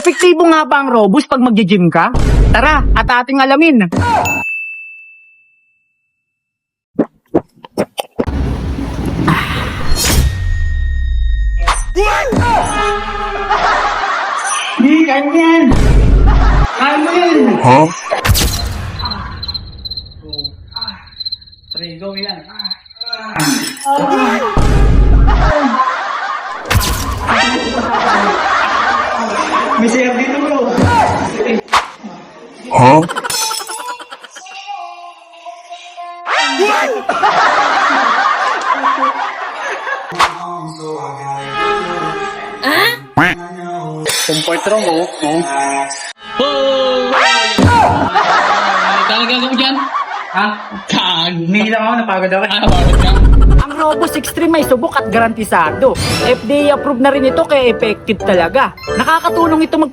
Epektibo nga ba ang Robust pag magje-gym ka? Tara, at ating alamin. Hindi, ganyan. Kaya mo yan. Huh? Pre, go yan. May sayo dito, bro. Huh? Comfort room, oh. Talaga mo dyan? Ha? Kag. Umiilang ako, napagod ako. Bakit ka? Ang Robust Extreme ay subok at garantisado. FDA approved na rin ito kaya effective talaga. Nakakatulong ito